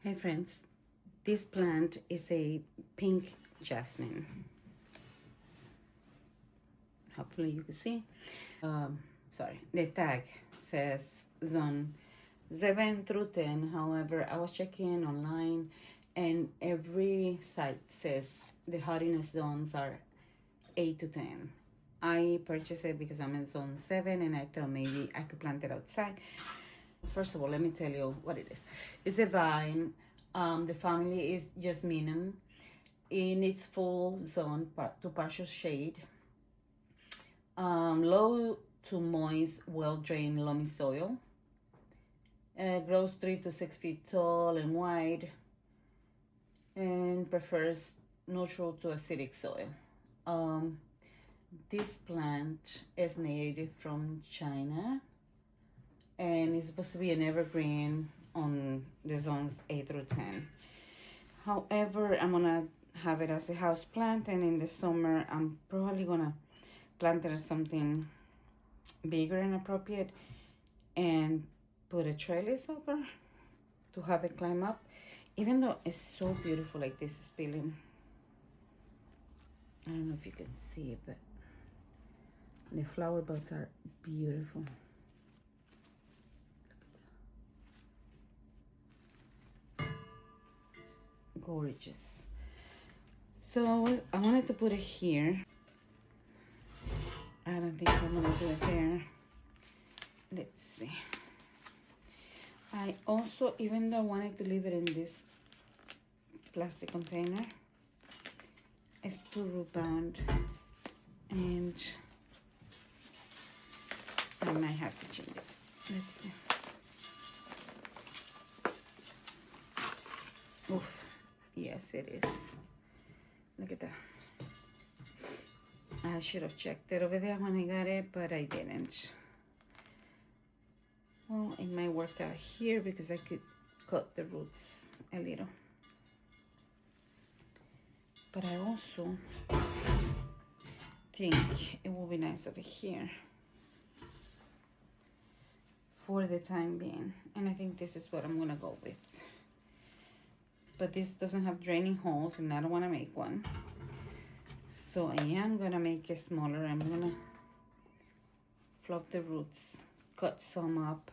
Hey friends, this plant is a pink jasmine. Hopefully you can see. Sorry, the tag says zone 7 through 10. However, I was checking online and every site says the hardiness zones are 8 to 10. I purchased it because I'm in zone 7 and I thought maybe I could plant it outside. First of all, let me tell you what it is. It's a vine. The family is Jasmine. In its full zone to partial shade. Low to moist, well-drained loamy soil. Grows 3 to 6 feet tall and wide. And prefers neutral to acidic soil. This plant is native from China. And it's supposed to be an evergreen on the zones 8 through 10. However, I'm gonna have it as a house plant, and in the summer I'm probably gonna plant it as something bigger and appropriate and put a trellis over to have it climb up. Even though it's so beautiful, like this is peeling. I don't know if you can see it, but the flower buds are beautiful. Gorgeous. So I wanted to put it here. I don't think I'm gonna do it there. Let's see. I also, even though I wanted to leave it in this plastic container, it's too root bound and I might have to change it. Let's see. Oof. Yes, it is. Look at that. I should have checked it over there when I got it, but I didn't. Well, it might work out here because I could cut the roots a little. But I also think it will be nice over here for the time being. And I think this is what I'm gonna go with. But this doesn't have draining holes and I don't want to make one, so I am gonna make it smaller. I'm gonna fluff the roots, cut some up,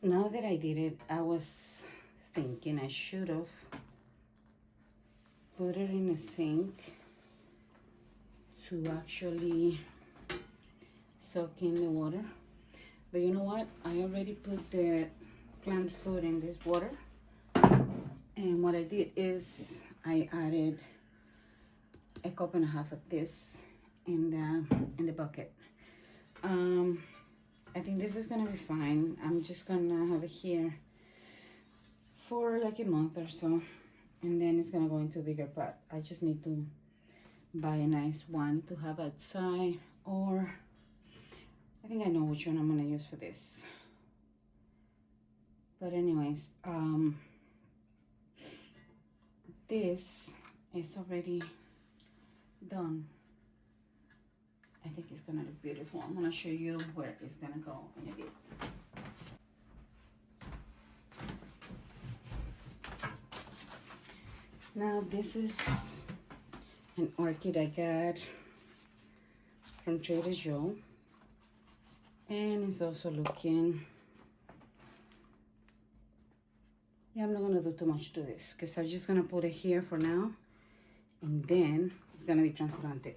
now that I did it, I was thinking I should have put it in a sink to actually soak in the water. But you know what? I already put the plant food in this water. And what I did is I added a cup and a half of this in the bucket. I think this is gonna be fine. I'm just gonna have it here for like a month or so, and then it's gonna go into a bigger pot. I just need to buy a nice one to have outside, or I think I know which one I'm gonna use for this. But anyways, this is already done. I think it's gonna look beautiful. I'm gonna show you where it's gonna go in a bit. Now this is an orchid I got from Trader Joe, and it's also looking, yeah, I'm not gonna do too much to this because I'm just gonna put it here for now, and then it's gonna be transplanted.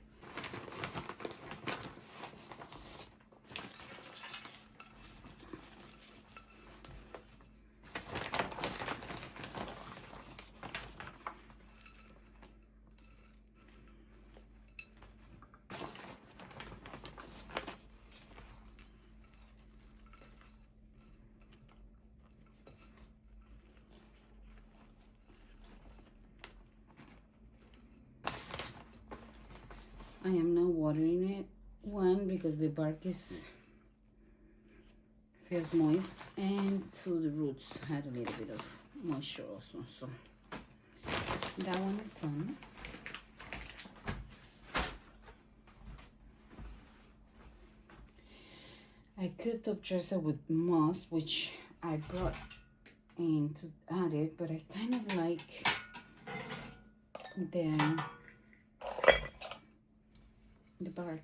I am now watering it, one, because the bark feels moist, and two, the roots had a little bit of moisture also. So that one is done. I could top dress it with moss, which I brought in to add it, but I kind of like the bark.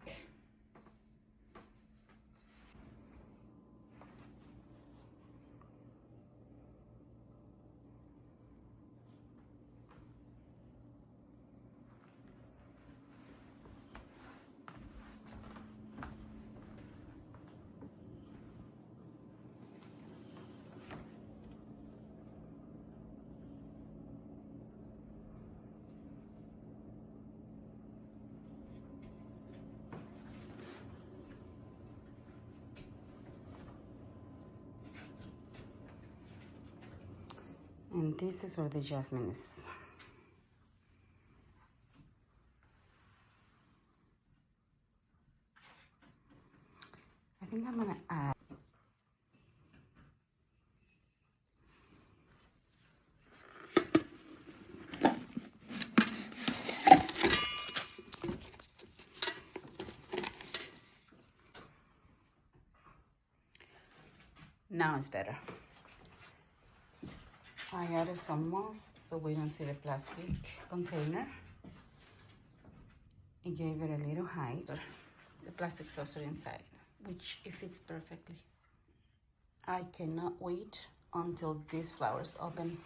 And this is where the jasmine is. I think I'm gonna add now it's better. I added some moss so we don't see the plastic container. It gave it a little height. The plastic saucer inside, which it fits perfectly. I cannot wait until these flowers open.